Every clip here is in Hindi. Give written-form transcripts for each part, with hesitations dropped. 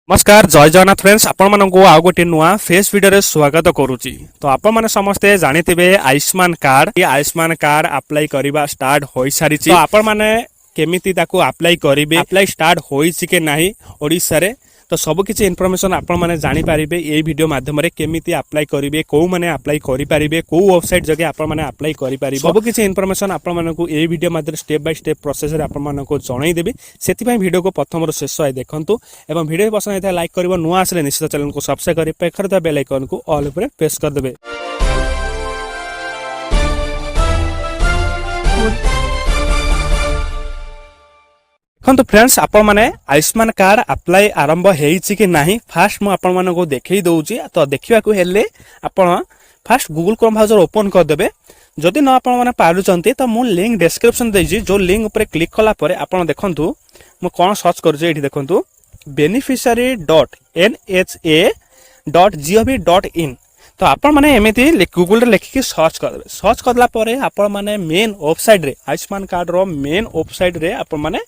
नमस्कार जय जगन्नाथ फ्रेंड्स आपण मानक आउ गोटे नुआ फेस वीडियो स्वागत करुच्ची। तो आपण मैंने समस्ते जानिथिबे Ayushman card Ayushman card apply करवा स्टार्ट हो सारी। तो आपण मैंने केमिति ताकू अप्लाई करेंगे अप्लाई स्टार्ट होइछि के नाही ओडिसा रे तो सब किछि इन्फॉर्मेशन आपण माने जानि पारिबे ए वीडियो माध्यम रे केमिति अप्लाई करिवे को माने अप्लाई करि पारिबे को वेबसाइट जगे आपण माने अप्लाई करि पारिबे सब किछि इन्फॉर्मेशन आपण मानकू ए वीडियो माध्यम स्टेप बाय स्टेप प्रोसेस रे आपण मानकू जणाई देबे। सेति पय वीडियो को प्रथम रो शेष आइ देखंतु एवं वीडियो पसंद आइता लाइक करबो नुआ आसले निश्चित चैनल को सब्सक्राइब करि पेखर द बेल आइकन को ऑल ऊपर प्रेस कर देबे। तो फ्रेंड्स आपण माने आयुष्मान कार्ड अप्लाई आरंभ हेछि कि नाही फास्ट मु आपण मानको देखै दउची। तो देखिबा को हेले आपण fast Google Chrome browser open कर देबे। जदि न आपण माने पारुचंती तो मु लिंक डिस्क्रिप्शन देछि जो लिंक ऊपर क्लिक कला परे आपण देखंतु मु कोन सर्च करजे एठी देखंतु beneficiary.nha.gov.in। तो आपण माने एमिति गूगल रे लिखि सर्च कर देबे। सर्च करला परे आपण माने मेन वेबसाइट रे आयुष्मान कार्ड रो मेन वेबसाइट रे आपण माने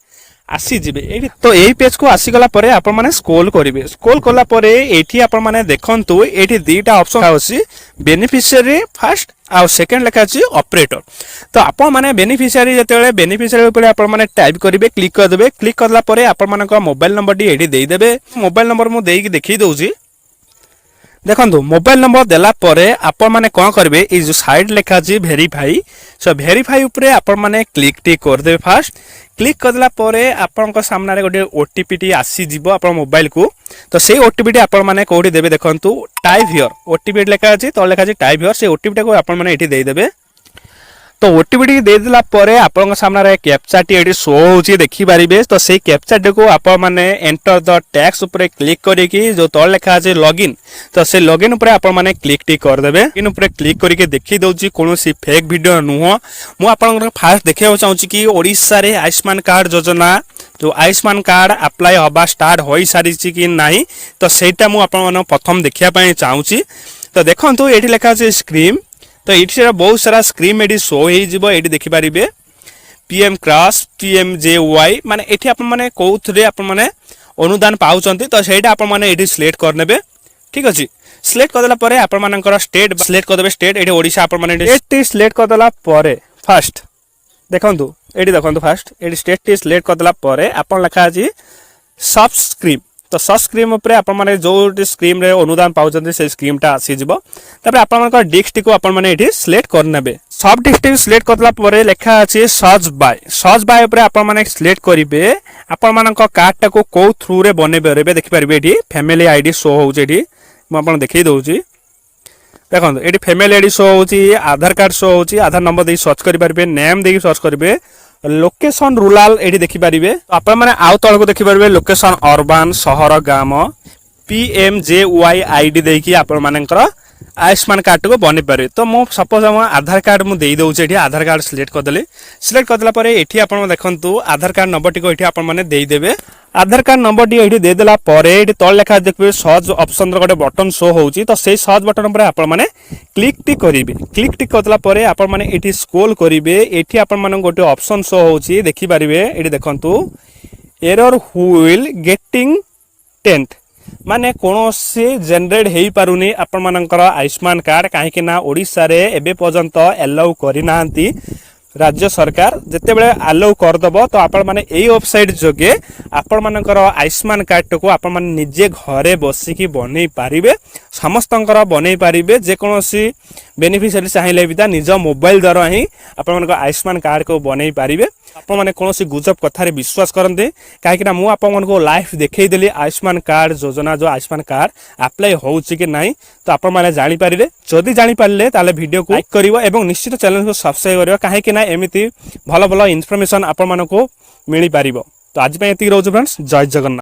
आसी जिबे। तो एही पेज को आसी गला परे आपण माने स्क्रॉल करिवे। स्क्रॉल करला परे एठी आपण माने देखंतु एठी दुईटा ऑप्शन आउसी बेनिफिशियरी फर्स्ट आ सेकंड लिखा अछि ऑपरेटर। तो आपण माने बेनिफिशियरी जेतेले बेनिफिशियरी ऊपर आपण माने टाइप करिवे क्लिक कर देबे। क्लिक करला परे आपण मानक मोबाइल नंबर डी एठी देई देबे। मोबाइल नंबर मु देई कि देखि दउची देखंतु मोबाइल नंबर देला परे आपण माने कोन करबे ए जो साइड लिखा अछि वेरीफाई सो वेरीफाई ऊपर आपण माने क्लिक टी कर देबे। फास्ट क्लिक करला परे आपण को सामने रे गोटे ओटीपी टी आसी जिवो आपण मोबाइल को। तो सेही ओटीपी टी आपण माने कोठी देबे देखंतु टाइप हियर ओटीपी लिखा अछि तो लिखा अछि टाइप हियर से ओटीपी को आपण माने एठी देई देबे। तो ओटीपी टी दे दिला परे आपण सामने रे कैप्चा टी एठी शो होची देखि पारिबे। तो सेही कैप्चा टी को आपण माने एंटर द टैक्स ऊपर क्लिक करी कि जो तळ लिखा अछि लॉगिन तो से लॉगिन ऊपर आपण माने क्लिक टी कर देबे। इन ऊपर क्लिक करी के देखि दउची कोनोसी फेक वीडियो नुहो। मु आपण फास्ट देखियो चाहूची कि ओडिसा रे आयुष्मान कार्ड योजना जो आयुष्मान कार्ड अप्लाई हबा स्टार्ट होई सारी कि नाही तो सेटा मु आपण माने प्रथम देखिया पय चाहूची। तो देखंतु एठी लिखा अछि स्क्रीन तो ये बहुत सारा स्क्रीन एडी शो हो देखि पारिबे पीएम क्रॉस पीएमजेवाई माने एठी आपण माने कोथरे आपण माने अनुदान पाउचंती तो सेटा आपण माने एठी सिलेक्ट करनेबे। ठीक अछि सिलेक्ट कर देला परे आपण मानकर स्टेट सिलेक्ट कर देबे। स्टेट एठी ओडिसा आपण माने स्टेट सिलेक्ट कर देला परे फर्स्ट देखंतु एठी देखंतु फर्स्ट एठी स्टेट टी सिलेक्ट कर देला परे आपण लिखा अछि सब्सक्राइब तो सब स्क्रीम ऊपर आपण माने जो स्क्रीम रे अनुदान पाउचंती से स्क्रीम टा आसी जिवो। तबे आपण मानकर डिस्ट्रिक्ट को आपण माने एठी सिलेक्ट कर नेबे। सब डिस्ट्रिक्ट सिलेक्ट करला परे लेखा अछि सर्च बाय ऊपर आपण माने सिलेक्ट करिवे। आपण मानकर कार्ड टा को को थ्रू रे बने बेरबे देखि पारिबे। एठी फैमिली आईडी शो होउची एठी म आपण देखि दउची देखंतु एठी फैमिली आईडी शो होउची आधार कार्ड शो होउची आधार नंबर दे सर्च करि पारिबे नेम दे सर्च करिवे लोकेशन रूरल एठी देखि पारिबे। आपण माने आउ तळ को देखि पारिबे लोकेशन अर्बन शहर गाम पीएमजेवाई आईडी देकी आपण मानकर आयुष्मान कार्ड को बने पारे। तो मो सपोज हम आधार कार्ड मु देई दउची एठी आधार कार्ड सिलेक्ट कर देले। सिलेक्ट कर देला परे एठी आपण देखंतु आधार कार्ड नंबर टी को एठी आपण माने देई देबे। आधार कार्ड नंबर टी एठी दे देला परे एठी तळ लेखा देखबे सर्च ऑप्शन रो गोटे बटन शो होउची तो सेही सर्च बटन पर आपण माने क्लिक टी करिवे। क्लिक टी करला परे आपण माने एठी स्क्रॉल करिवे। एठी आपण माने गोटे ऑप्शन शो होउची देखि पारिवे। एठी देखंतु एरर व्हिल गेटिंग टेंथ माने कोनोसी जनरेट हेई पारुनी आपण मानकर आयुष्मान कार्ड काहे कि ना ओडिसा रे एबे पर्यंत अलाउ करि नांती राज्य सरकार जते बेले अलाउ कर दबो तो आपण माने एई वेबसाइट जोगे आपण मानकर आयुष्मान कार्ड को आपण माने निजे घरे बसी की बनै पारिबे। समस्तंकर बनै पारिबे जे कोनोसी बेनिफिशियरी चाहिले बिदा निज मोबाइल द्वारा ही आपण मानकर आयुष्मान कार्ड को बनै पारिबे। आपण माने कोनोसी गुजब कथा रे विश्वास करंते काहे कि ना मु आपण मानको लाइव देखै देली आयुष्मान कार्ड योजना जो आयुष्मान कार्ड अप्लाई होउची कि नाही तो आपण माने जानि पारिबे। जदि जानि पारले ताले वीडियो को लाइक करिवो एवं निश्चित चैनल को सब्सक्राइब करिवो काहे कि ना एमिति भलो भलो इन्फॉर्मेशन आपण मानको मिली पारिबो। तो आज पे एति रहउछ फ्रेंड्स जय जगन्नाथ।